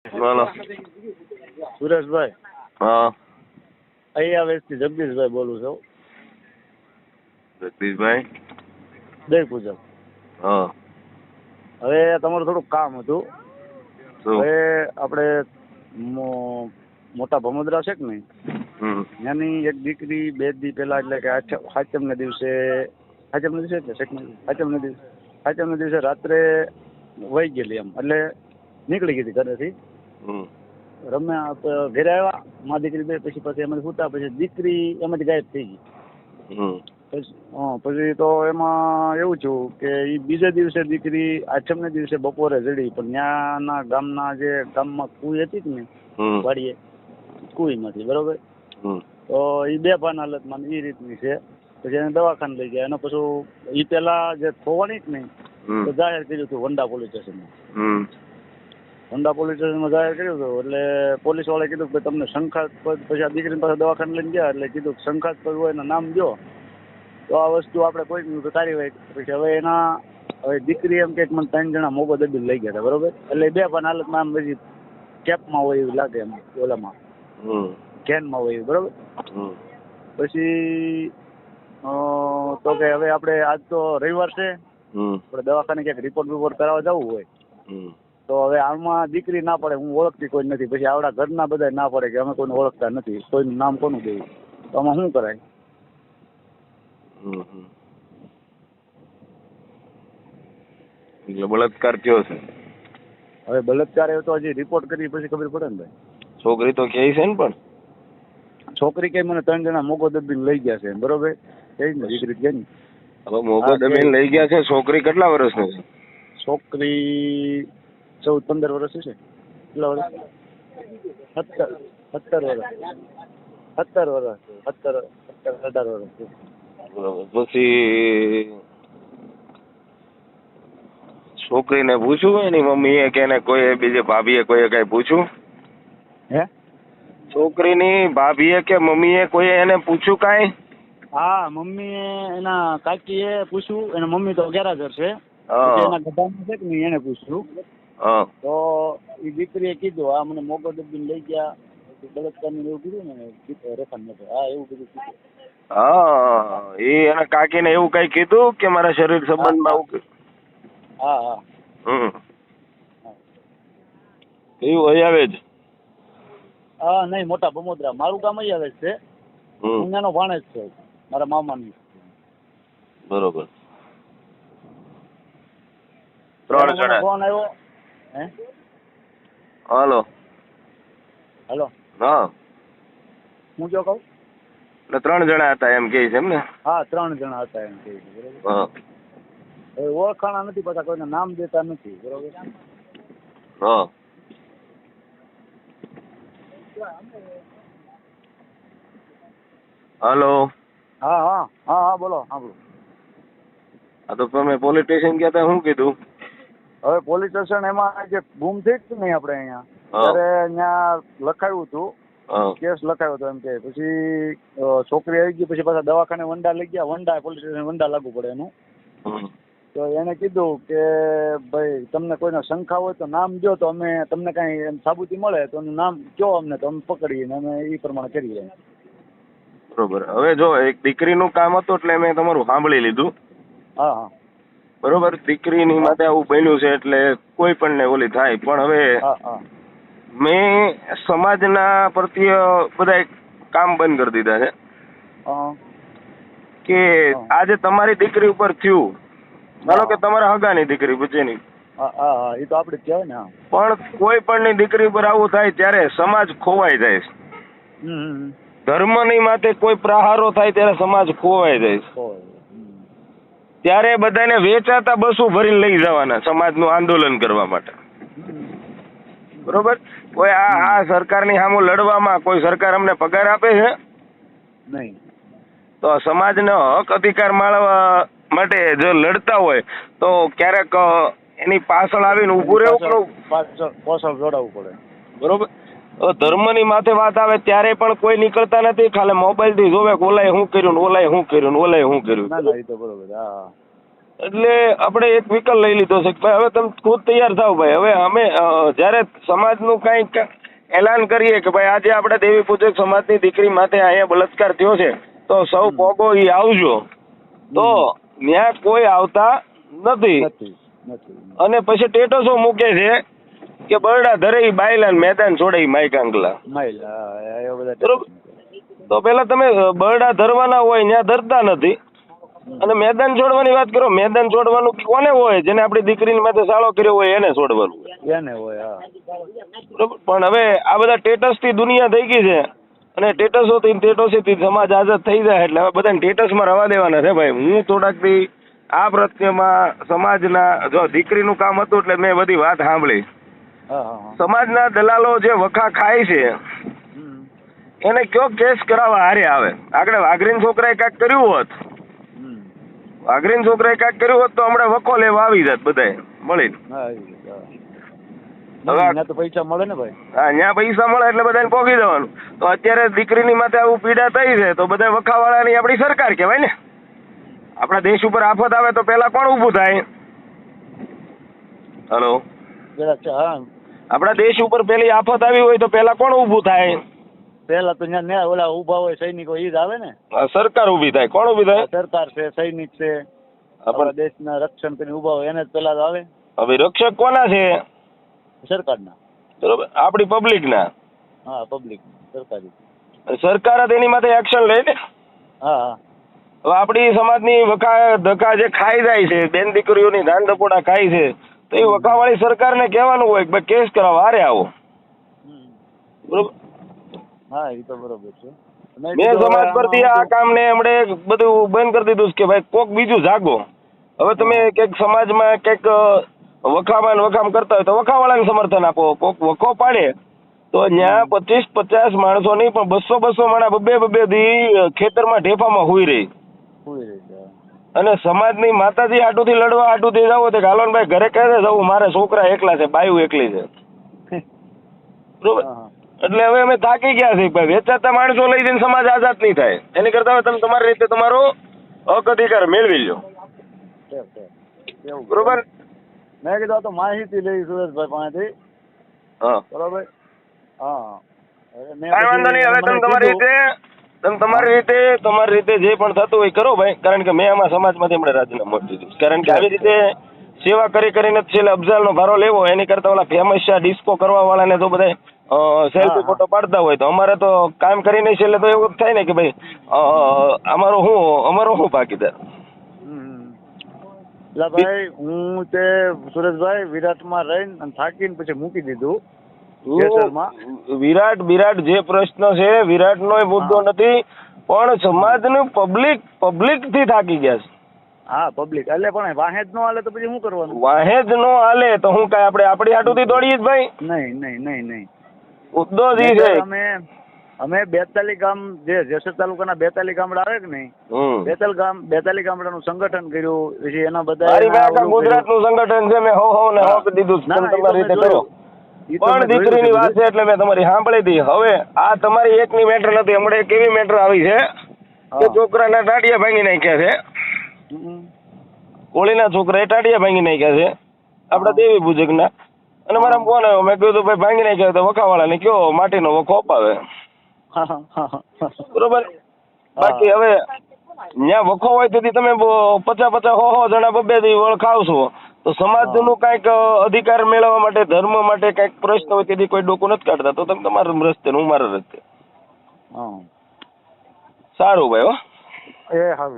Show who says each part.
Speaker 1: બોલો.
Speaker 2: સુરેશભાઈ,
Speaker 1: હા
Speaker 2: અહીંયા વેચથી જગદીશભાઈ બોલું છું.
Speaker 1: જગદીશભાઈ.
Speaker 2: જય પૂજક.
Speaker 1: હા
Speaker 2: હવે તમારું થોડુંક કામ હતું.
Speaker 1: શું?
Speaker 2: હવે આપણે મોટા ભમોદરા છે કે નહીં, ત્યાંની એક દીકરી 2 દી પહેલા, એટલે કે સાતમને દિવસે રાત્રે વહી ગયેલી એમ, એટલે નીકળી ગઈ હતી ઘરેથી. રમ્યા ઘરે આવ્યા મા દીકરી બે, પછી એમાંથી સૂતા, પછી દીકરી એમાંથી ગાયબ થઈ ગઈ. પછી તો એમાં એવું થયું કે એ બીજા દિવસે દીકરી 8મને દિવસે બપોરે જડી, પણ ત્યાંના ગામમાં કુઈ હતી કે ને વાડીએ, કુઈમાંથી, બરોબર. તો એ બેભાન હાલતમાં એ રીતની છે. પછી એને દવાખાને લઈ ગયા. એનો પછી એ પેલા જે ખોવાની જ નહીં તો જાહેર કર્યું હતું વંડા પોલીસ સ્ટેશનમાં. વંડા પોલીસ સ્ટેશનમાં જાહેર કર્યું હતું, એટલે પોલીસ વાળાએ કીધું કે તમને શંકાસ્પદ, પછી આ દીકરીની પાસે દવાખાને લઈને ગયા એટલે કીધું કે શંકાસ્પદ હોય એનું નામ દો તો આ વસ્તુ આપણે કોઈ કાર્યવાહી. પછી હવે દીકરી એમ કે મને 3 જણા મોગો દબીને લઈ ગયા હતા, બરોબર. એટલે બેભાન હાલતમાં આમ બધી કેપમાં હોય એવું લાગે, એમ ઓલામાં કેનમાં હોય એવું, બરોબર. પછી તો કે હવે આપણે આજ તો રવિવાર છે, આપણે દવાખાને ક્યાંક રિપોર્ટ કરાવવા જવું હોય તો હવે આમાં દીકરી ના પડે હું ઓળખતી કોઈ નથી, પછી આવડા ઘરના બધા ના પડે કે અમે કોઈને ઓળખતા નથી, કોઈનું નામ કોનું દેવું, તો આમાં શું કરાય?
Speaker 1: એટલે બળાત્કાર કયો છે?
Speaker 2: હવે બળાત્કાર એ તો હજી રિપોર્ટ કરી પછી ખબર પડે ને ભાઈ.
Speaker 1: છોકરી તો કહે છે ને, પણ
Speaker 2: છોકરી કે મને 3 જણા મોગો દબીને લઈ ગયા છે, બરોબર. કઈ ને દીકરી કે ને
Speaker 1: હવે મોગો દબીને લઈ ગયા છે. છોકરી કેટલા વર્ષની છે?
Speaker 2: છોકરી 14-15 વર્ષ છે. કેટલા વર્ષ? 17 વર્ષ. 18 વર્ષ.
Speaker 1: પછી છોકરીને પૂછ્યું એની મમ્મીએ કે કોઈ બીજે ભાભીએ કોઈ કઈ પૂછ્યું?
Speaker 2: હે?
Speaker 1: છોકરીની ભાભીએ કે મમ્મીએ કોઈ એને પૂછ્યું કાંઈ?
Speaker 2: હા, મમ્મીએ એના કાકીએ પૂછ્યું. એના મમ્મી તો ગેરહાજર છે. એના ગધામાં છે કે નહીં એને પૂછ્યું. તો એ દીકરીએ કીધું આ મને મોગો દબીને લઈ ગયા, બળાત્કારનું એવું કીધું ને રેખાન નતો. હા, એવું બધું કીધું.
Speaker 1: હા, એ એના કાકીને એવું કઈ કીધું કે મારા શરીર સંબંધમાં આવું?
Speaker 2: હા.
Speaker 1: એવું અહીં આવે જ?
Speaker 2: હા, નહીં, મોટા ભમોદરા. મારું ગામ અહીં આવે છે. નાનો ભાણેજ છે મારા મામાની.
Speaker 1: બરોબર. 3 જણા
Speaker 2: ફોન આવ્યો. હે?
Speaker 1: હાલો. હા,
Speaker 2: હું જો કહું
Speaker 1: એટલે 3 જણા હતા એમ કે છે એમ ને?
Speaker 2: હા, 3 જણા હતા એમ કે છે, બરોબર. હવે ઓળખાણા નથી, પાછા કોઈને નામ દેતા નથી, બરોબર.
Speaker 1: હાલો.
Speaker 2: હા, બોલો.
Speaker 1: હા, તો તમે પોલીસ સ્ટેશન ગયા હતા, શું કીધું?
Speaker 2: હવે પોલીસ સ્ટેશન એમાં જે ગુમ થઈ જ નહીં આપણે અહીંયા, ત્યારે અહીંયા લખાયું હતું, કેસ લખાયો હતો એમ કે. પછી છોકરી આવી ગઈ, પછી પાછા દવાખાને વંડા લઈ ગયા. વંડા પોલીસ સ્ટેશન વંડા લાગુ પડે એનું. તો એને કીધું કે ભાઈ તમને કોઈને શંકા હોય તો નામ દો, તો અમે તમને કાંઈ એમ સાબુતી મળે તો એનું નામ કહો અમને, તો અમે પકડીને અમે એ પ્રમાણે કરીએ.
Speaker 1: બરોબર. હવે જો એક દીકરીનું કામ હતું એટલે મેં તમારું સાંભળી લીધું.
Speaker 2: હા.
Speaker 1: બરોબર. દીકરીની માટે આવું બન્યું છે એટલે કોઈ પણ ને ઓલી થાય, પણ હવે મેં સમાજના પ્રત્યે બધા કામ બંધ કરી દીધા છે કે આજે તમારી દીકરી ઉપર થયું, માનો કે તમારા હગાની દીકરી બચેની,
Speaker 2: એ તો આપણે કહેવાય ને.
Speaker 1: પણ કોઈ પણ ની દીકરી ઉપર આવું થાય ત્યારે સમાજ ખોવાઈ જાય છે. ધર્મની માથે કોઈ પ્રહારો થાય ત્યારે સમાજ ખોવાઈ જાય છે. ત્યારે બધાને વેચાતા બસો ભરીને લઈ જવાના સમાજનું આંદોલન કરવા માટે, બરોબર. કોઈ આ સરકારની સામે લડવામાં કોઈ સરકાર અમને પગાર આપે છે
Speaker 2: નહીં? તો
Speaker 1: સમાજનો હક અધિકાર માળવા માટે જો લડતા હોય તો ક્યારેક એની પાછળ આવીને ઊભું રહેવું,
Speaker 2: પાછળ જોડાવવું પડે,
Speaker 1: બરોબર. ધર્મની માથે વાત આવે ત્યારે પણ કોઈ નીકળતા નથી, ખાલી મોબાઈલ થી જોવે ઓલાય શું કર્યું.
Speaker 2: ના, એ તો બરોબર.
Speaker 1: એટલે આપણે એક વિકલ્પ લઈ લીધો છે કે ભાઈ હવે તમે ખુદ તૈયાર થાવ ભાઈ. હવે અમે જ્યારે સમાજનું કંઈક એલાન કરીએ કે ભાઈ આજે આપણે દેવી પૂજક સમાજની દીકરી માથે અહીંયા બળાત્કાર થયો છે તો સૌ પોગો ઈ આવજો, તો ત્યાં કોઈ આવતા નથી. અને પછી ટેટસો મૂકે છે કે બરડા ધરે ઈ બાયલા ને મેદાન છોડે ઈ માયકાંગલા. બરોબર, તો પેલા તમે બરડા ધરવાના હોય ત્યાં ધરતા નથી, અને મેદાન છોડવાની વાત કરો. મેદાન છોડવાનું કોને હોય? જેને આપણી દીકરીની માથે સાળો કર્યો હોય એને છોડવાનું એને હોય. બરોબર, પણ હવે આ બધા ટેટસ થી દુનિયા થઈ ગઈ છે, અને ટેટસોથી સમાજ આઝાદ થઈ જાય એટલે હવે બધાને ટેટસમાં રવા દેવાના છે ભાઈ. હું થોડાક દી આ પ્રત્યેમાં સમાજના, જો દીકરીનું કામ હતું એટલે મેં બધી વાત સાંભળી. સમાજના દલાલો જે વખા ખાય છે એને કયો કેસ કરાવવા હારે આવે. આગળ વાઘરીન છોકરાએ કાંઈક કર્યું હોત, વાઘરીન છોકરાએ કાંઈક કર્યું હોત તો હમણાં વખો લેવા આવી જાત બધાય મળી. હવે તો પૈસા મળે ને ભાઈ. હા, ત્યાં પૈસા મળે એટલે બધાને પોગી દેવાનું. તો અત્યારે દીકરીની માથે આવું પીડા થઈ છે તો બધા વખાવાળાની આપણી સરકાર કહેવાય ને. આપણા દેશ ઉપર આફત આવે તો પેલા કોણ ઊભું થાય? હલો, આપણા દેશ ઉપર પેલી આફત આવી હોય તો પેલા કોણ ઊભું થાય? પેલા તો ઓલા ઊભા હોય સૈનિકો ઈ જ આવે ને. સરકાર ઊભી થાય. કોણ ઊભી થાય? સરકાર છે, સૈનિક છે, આપણા દેશના રક્ષણ કરીને ઊભા હોય એને જ પેલા જ આવે. હવે રક્ષક કોના છે? સરકારના. બરોબર, આપણી પબ્લિકના. હા, પબ્લિક સરકારી. સરકાર જ એની માથે એક્શન લે ને. હા, હવે આપણી સમાજની વખા ધક્કા જે ખાઈ જાય છે, બેન દીકરીઓની ધાન દપોડા ખાય છે, તો એ વખાવાળી સરકારને કહેવાનું હોય કે ભાઈ કેસ કરાવવા હારે આવો. બરોબર. હા, એ તો બરોબર છે. મેં સમાજ પરથી આ કામને હમણે બધું બંધ કરી દીધું કે ભાઈ કોક બીજું જાગો. હવે તમે કંઈક સમાજમાં કંઈક વખામ કરતા હોય તો વખાવાળાને સમર્થન આપો. કોક વખો પાડે તો ત્યાં 25-50 માણસો નહીં પણ 200 માણસ બબે દી ખેતરમાં ઢેફામાં હુઈ રહી. અને સમાજની માતાજી આટુથી લડવા આટુથી જાવ તો હાલો ભાઈ ઘરે કહે જવું મારે છોકરા એકલા છે, બાયું એકલી છે. બરોબર, એટલે હવે અમે થાકી ગયા છે ભાઈ. વેચાતા માણસો લઈ જઈને સમાજ આઝાદ નહીં થાય. એની કરતા હવે તમે તમારી રીતે તમારો હક અધિકાર મેળવી લો. બરોબર, મેં કીધું તો માહિતી લઈ સુરેશભાઈ પાસેથી. હા, બરોબર. હા, કઈ વાંધો નહીં. હવે તમે તમારી રીતે જે પણ થતું હોય કરો ભાઈ. કારણ કે મેં આમાં સમાજમાંથી હમણાં રાજીનામું આપી દીધું. કારણ કે આવી રીતે સેવા કરીને છેલ્લે અફઝાલનો ભારો લેવો એની કરતા ઓલા ફેમસ ડિસ્કો કરવા વાળાને તો બધા સેલ્ફી ફોટો પાડતા હોય તો અમારે તો કામ કરીને છેલ્લે તો એવું થાય ને કે ભાઈ અમારો શું ભાગીદાર. ભાઈ હું તે સુરેશભાઈ વિરાટમાં રહીને થાકીને પછી મૂકી દીધું. વિરાટ જે પ્રશ્ન છે વિરાટનો એ મુદ્દો નથી, પણ સમાજનું પબ્લિક થી થાકી ગયા છે. હા, પબ્લિક એટલે પણ વાહેજ નો હાલે તો પછી શું કરવાનું? વાહેજ નો હાલે તો હું કઈ આપણે આપણી હાટુથી દોડીએ જ ભાઈ? નહીં. મુદ્દો જ છે અમે 42 ગામ જે જેસર તાલુકાના 42 ગામડા આવે કે નહીં, 42 ગામડાનું સંગઠન કર્યું. પછી એના બધા ગુજરાતનું સંગઠન છે. મેં ને હોપ દીધું તમારી રીતે કરો. પણ દીકરીની વાત છે એટલે મેં તમારી સાંભળી હતી. હવે આ તમારી એકની મેટર નથી. હમણાં એક એવી મેટર આવી છે કે છોકરાના ટાટિયા ભાંગી નાખ્યા છે. કોળીના છોકરાએ ટાટિયા ભાંગી નાખ્યા છે આપડા દેવી પૂજકના. અને મારા ફોન આવ્યો, મેં કીધું ભાઈ ભાંગી નાખ્યા તો વખાવાળાને કયો માટીનો વખો અપાવે. બરોબર. બાકી હવે ત્યાં વખો હોય તેથી તમે 50-100 જણા બબે દી વળખાવશો તો સમાજનું કઈક અધિકાર મેળવવા માટે ધર્મ માટે કઈક પ્રશ્ન હોય તેથી કોઈ ડોકું નથી કાઢતા તો તમે તમારા રસ્તે હું મારા રસ્તે. સારું ભાઈ. હો એ હા.